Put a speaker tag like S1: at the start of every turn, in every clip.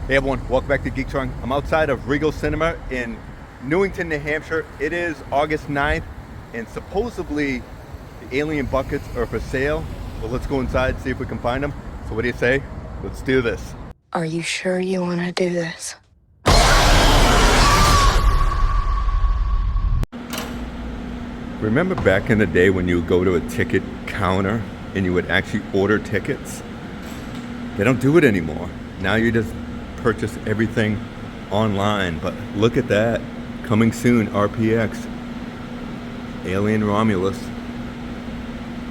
S1: Hey everyone, welcome back to Geek Trunk. I'm outside of Regal Cinema in Newington, New Hampshire. It is August 9th, and supposedly the alien buckets are for sale. Well, let's go inside and see if we can find them. So what do you say? Let's do this.
S2: Are you sure you want to do this?
S1: Remember back in the day when you would go to a ticket counter and you would actually order tickets? They don't do it anymore. Now you just purchase everything online. But look at that. Coming soon, RPX. Alien Romulus.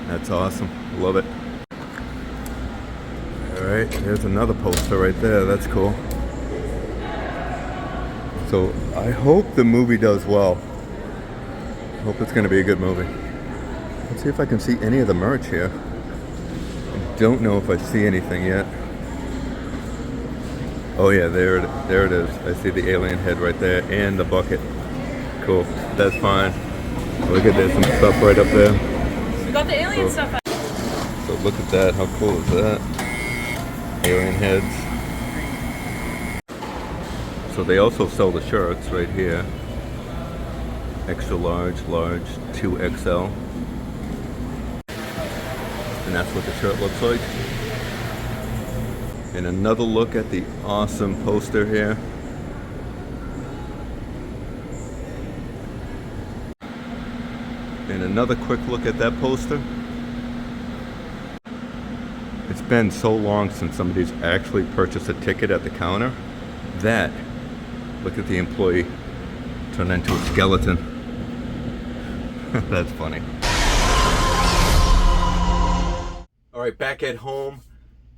S1: That's awesome. Love it. Alright, there's another poster right there. That's cool. So I hope the movie does well. I hope it's going to be a good movie. Let's see if I can see any of the merch here. I don't know if I see anything yet. Oh yeah, there it is. I see the alien head right there and the bucket. Cool. That's fine. Look at there's some stuff right up there.
S3: We got the alien
S1: Cool.
S3: stuff.
S1: So look at that. How cool is that? Alien heads. So they also sell the shirts right here. Extra large, large, 2XL. And that's what the shirt looks like. And another look at the awesome poster here. And another quick look at that poster. It's been so long since somebody's actually purchased a ticket at the counter that, look at the employee turn into a skeleton. That's funny. All right, back at home.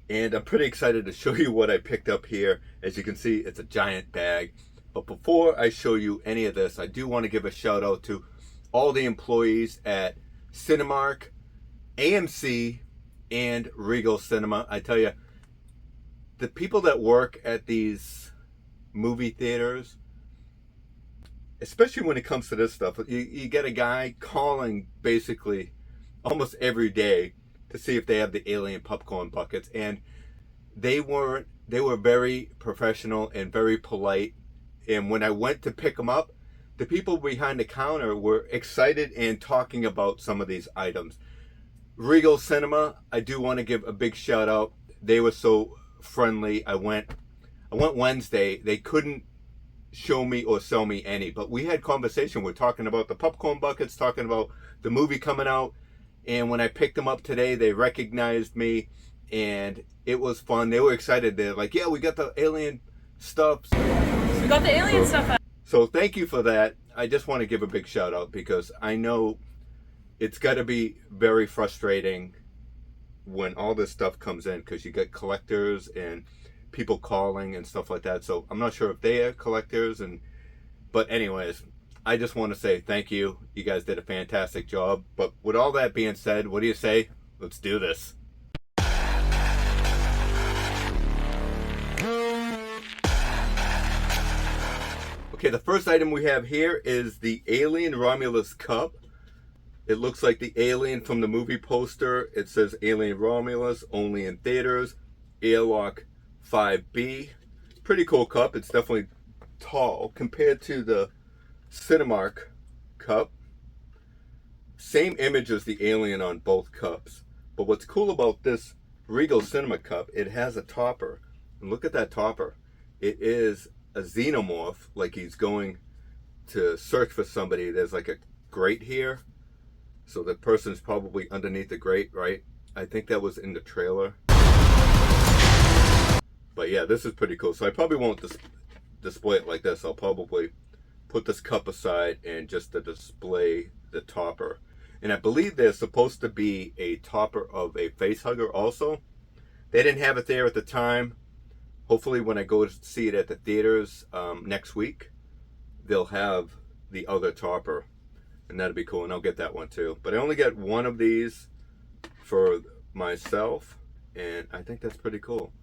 S1: And I'm pretty excited to show you what I picked up here. As you can see, it's a giant bag. But before I show you any of this, I do want to give a shout out to all the employees at Cinemark, AMC, and Regal Cinema. I tell you, the people that work at these movie theaters, especially when it comes to this stuff, you get a guy calling basically almost every day to see if they have the alien popcorn buckets, and they were very professional and very polite. And when I went to pick them up, the people behind the counter were excited and talking about some of these items. Regal Cinema, I do want to give a big shout out. They were so friendly. I went Wednesday. They couldn't show me or sell me any, but we had conversation. We're talking about the popcorn buckets, talking about the movie coming out. And when I picked them up today, they recognized me, and it was fun. They were excited. They're like, yeah, we got the alien stuff.
S3: We got the alien stuff.
S1: So thank you for that. I just want to give a big shout out because I know it's got to be very frustrating when all this stuff comes in, because you get collectors and people calling and stuff like that. So I'm not sure if they are collectors, but anyways, I just want to say thank you. You guys did a fantastic job. But with all that being said, what do you say? Let's do this. Okay, the first item we have here is the Alien Romulus Cup. It looks like the alien from the movie poster. It says Alien Romulus, only in theaters. Airlock 5B. Pretty cool cup. It's definitely tall compared to the Cinemark cup. Same image as the alien on both cups. But what's cool about this Regal Cinema cup, it has a topper. And look at that topper. It is a Xenomorph, like he's going to search for somebody. There's like a grate here. So the person's probably underneath the grate, right? I think that was in the trailer. But yeah, this is pretty cool. So I probably won't display it like this. I'll probably put this cup aside and just to display the topper. And I believe there's supposed to be a topper of a face hugger also. They didn't have it there at the time. Hopefully when I go to see it at the theaters next week, they'll have the other topper. And that'll be cool, and I'll get that one too. But I only got one of these for myself, and I think that's pretty cool.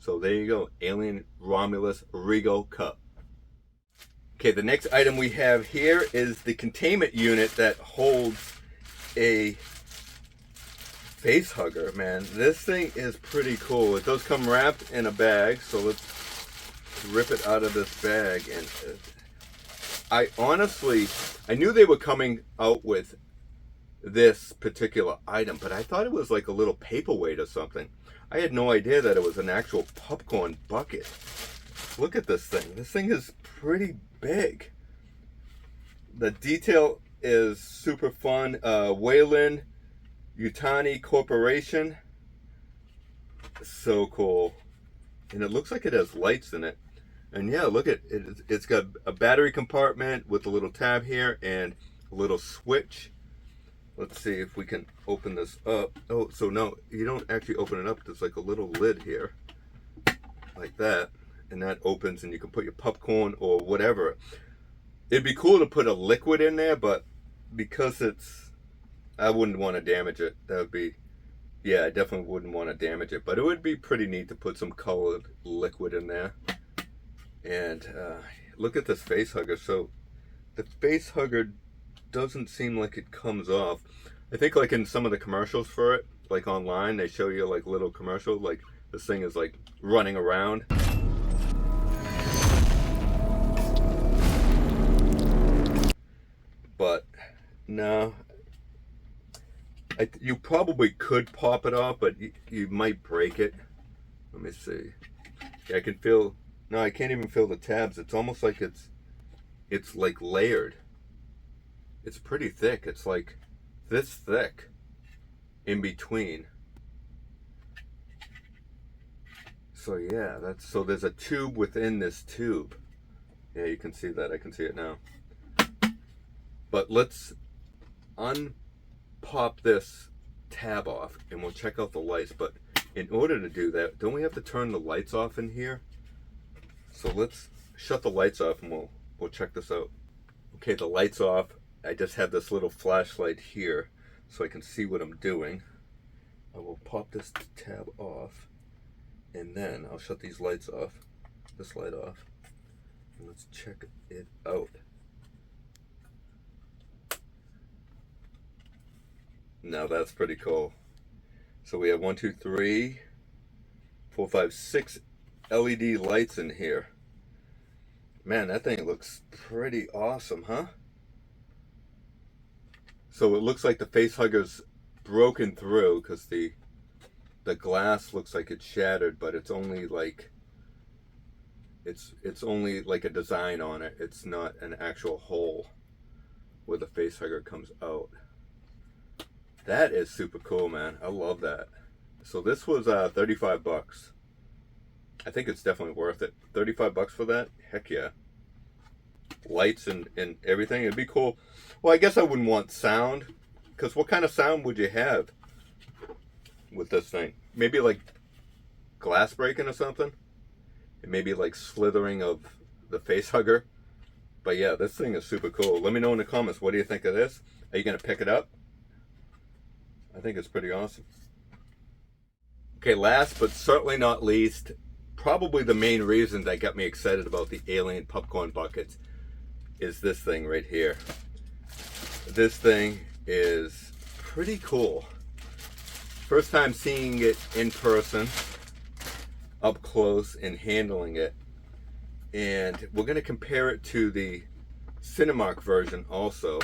S1: So there you go, Alien Romulus Regal Cup. Okay, the next item we have here is the containment unit that holds a face hugger, man. This thing is pretty cool. It does come wrapped in a bag, so let's rip it out of this bag, and I honestly, I knew they were coming out with this particular item, but I thought it was like a little paperweight or something. I had no idea that it was an actual popcorn bucket. Look at this thing. This thing is pretty big. The detail is super fun. Wayland Yutani Corporation. So cool. And it looks like it has lights in it. And yeah, look at it. It's got a battery compartment with a little tab here and a little switch. Let's see if we can open this up. Oh, so no, you don't actually open it up. There's like a little lid here, like that. And that opens and you can put your popcorn or whatever. It'd be cool to put a liquid in there, but because it's, I wouldn't want to damage it. That would be, yeah, I definitely wouldn't want to damage it. But it would be pretty neat to put some colored liquid in there. And look at this face hugger. So the face hugger doesn't seem like it comes off. I think like in some of the commercials for it, like online, they show you like little commercial, like this thing is like running around. But no, you probably could pop it off, but you might break it. Let me see. Yeah, I can feel, no, I can't even feel the tabs. It's almost like it's like layered. It's pretty thick. It's like this thick in between. So yeah, so there's a tube within this tube. Yeah, you can see that. I can see it now. But let's unpop this tab off and we'll check out the lights. But in order to do that, don't we have to turn the lights off in here? So let's shut the lights off and we'll check this out. Okay, the lights off. I just have this little flashlight here so I can see what I'm doing. I will pop this tab off and then I'll shut these lights off, this light off, and let's check it out. Now that's pretty cool. So we have 1, 2, 3, 4, 5, 6 LED lights in here. Man, that thing looks pretty awesome, huh? So it looks like the face hugger's broken through because the glass looks like it's shattered, but it's only like it's only like a design on it. It's not an actual hole where the face hugger comes out. That is super cool, man. I love that. So this was 35 bucks. I think it's definitely worth it. 35 bucks for that? Heck yeah. Lights and everything. It'd be cool. Well, I guess I wouldn't want sound, because what kind of sound would you have with this thing? Maybe like glass breaking or something, and maybe like slithering of the face hugger. But yeah, this thing is super cool. Let me know in the comments, what do you think of this? Are you gonna pick it up? I think it's pretty awesome. Okay, last but certainly not least, probably the main reason that got me excited about the Alien popcorn buckets is this thing right here. This thing is pretty cool. First time seeing it in person, up close and handling it. And we're going to compare it to the Cinemark version also.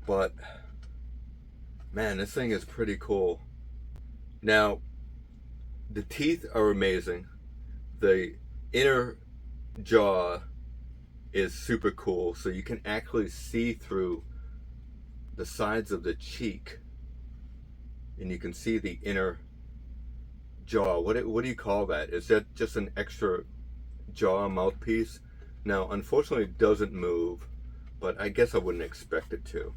S1: But man, this thing is pretty cool. Now, the teeth are amazing. The inner jaw is super cool, so you can actually see through the sides of the cheek, and you can see the inner jaw. What do you call that? Is that just an extra jaw mouthpiece? Now, unfortunately, it doesn't move, but I guess I wouldn't expect it to.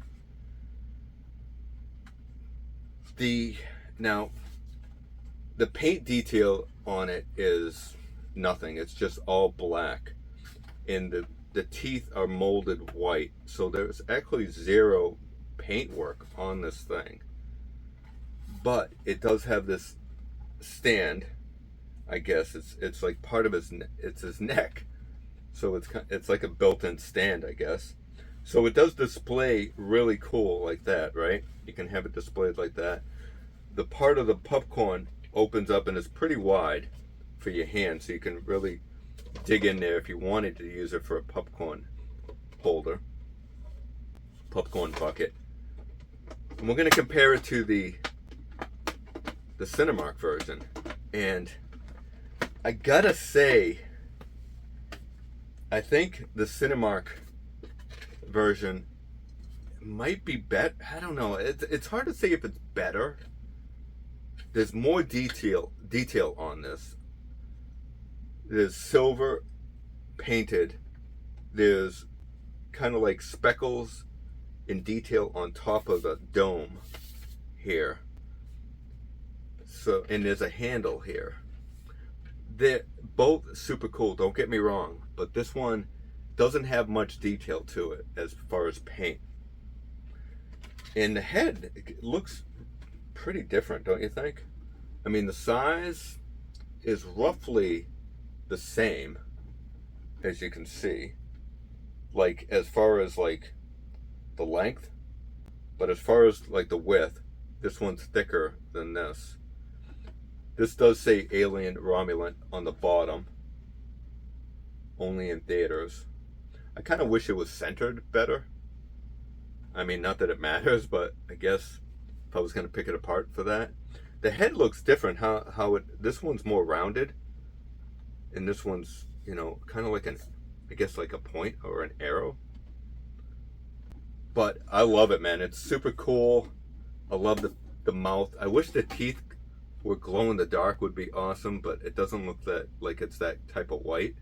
S1: Now, the paint detail on it is nothing. It's just all black, and the teeth are molded white, so there's actually zero paint work on this thing. But it does have this stand. I guess it's like part of his neck, so it's like a built-in stand, I guess. So it does display really cool like that, right? You can have it displayed like that. The part of the popcorn opens up and is pretty wide, for your hand, so you can really dig in there if you wanted to use it for a popcorn holder, popcorn bucket. And we're going to compare it to the Cinemark version, and I gotta say, I think the Cinemark version might be better. I don't know. It's hard to say if it's better. There's more detail on this. There's silver painted. There's kind of like speckles in detail on top of the dome here. So, and there's a handle here. They're both super cool, don't get me wrong, but this one doesn't have much detail to it as far as paint. And the head looks pretty different, don't you think? I mean, the size is roughly the same, as you can see, like as far as like the length, but as far as like the width, this one's thicker than this. This does say Alien Romulan on the bottom, only in theaters. I kind of wish it was centered better. I mean, not that it matters, but I guess if I was going to pick it apart for that. The head looks different. This one's more rounded, and this one's, you know, kind of like I guess like a point or an arrow. But I love it, man. It's super cool. I love the mouth. I wish the teeth were glow in the dark, would be awesome, but it doesn't look that like it's that type of white.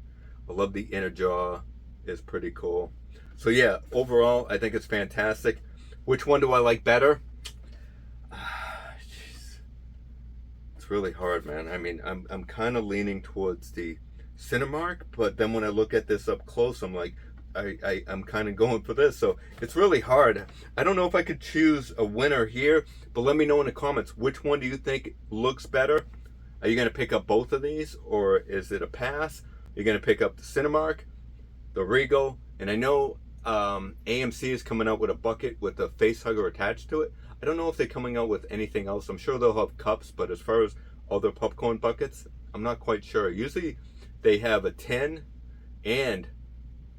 S1: I love the inner jaw. Is pretty cool. So yeah, overall, I think it's fantastic. Which one do I like better? It's really hard, man. I mean, I'm kind of leaning towards the Cinemark, but then when I look at this up close, I'm like, I'm kind of going for this. So it's really hard. I don't know if I could choose a winner here, but let me know in the comments, which one do you think looks better? Are you going to pick up both of these, or is it a pass? You're going to pick up the Cinemark, the Regal, and I know AMC is coming out with a bucket with a face hugger attached to it. I don't know if they're coming out with anything else. I'm sure they'll have cups, but as far as other popcorn buckets, I'm not quite sure. Usually they have a 10 and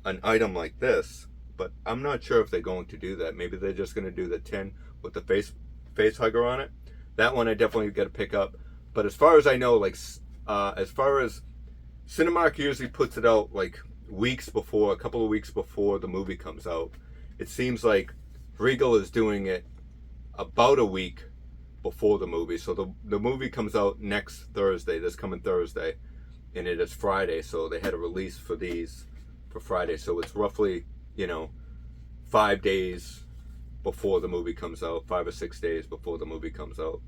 S1: an item like this, but I'm not sure if they're going to do that. Maybe they're just going to do the 10 with the face hugger on it. That one I definitely got to pick up. But as far as I know, like as far as Cinemark usually puts it out like a couple of weeks before the movie comes out. It seems like Regal is doing it about a week before the movie. So the movie comes out next Thursday, this coming Thursday, and it is Friday. So they had a release for these for Friday. So it's roughly, 5 days before the movie comes out, 5 or 6 days before the movie comes out.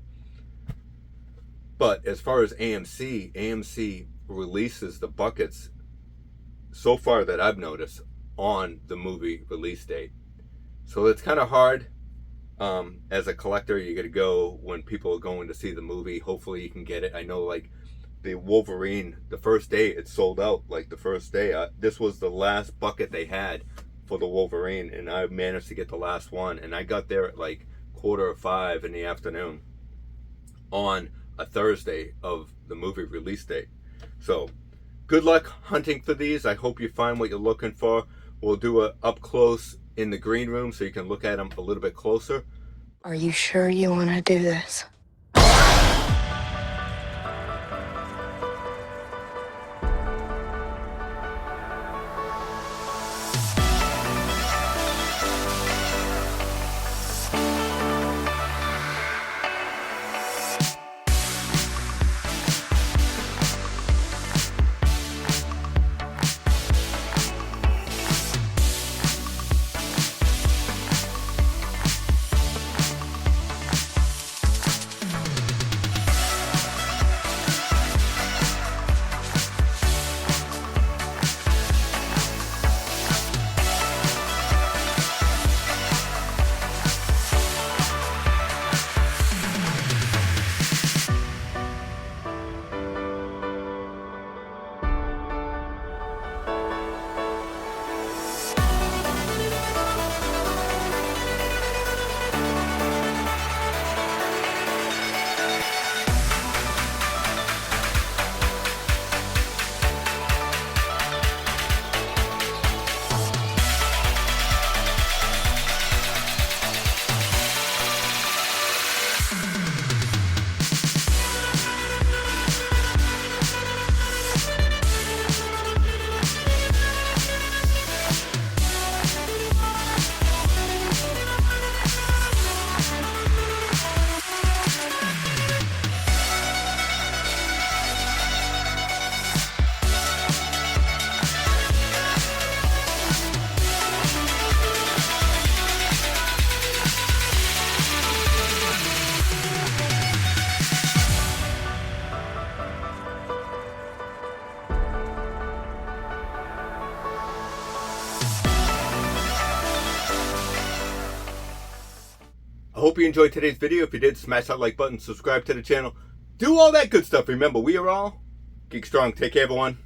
S1: But as far as AMC releases the buckets so far that I've noticed on the movie release date. So it's kind of hard. As a collector, you got to go when people are going to see the movie. Hopefully you can get it. I know like the Wolverine, the first day it sold out, like the first day. This was the last bucket they had for the Wolverine, and I managed to get the last one, and I got there at like 4:45 in the afternoon on a Thursday of the movie release date. So good luck hunting for these. I hope you find what you're looking for. We'll do a up close in the green room so you can look at them a little bit closer.
S2: Are you sure you want to do this?
S1: hope you enjoyed today's video. If you did, smash that like button, subscribe to the channel, do all that good stuff. Remember, we are all Geek Strong. Take care, everyone.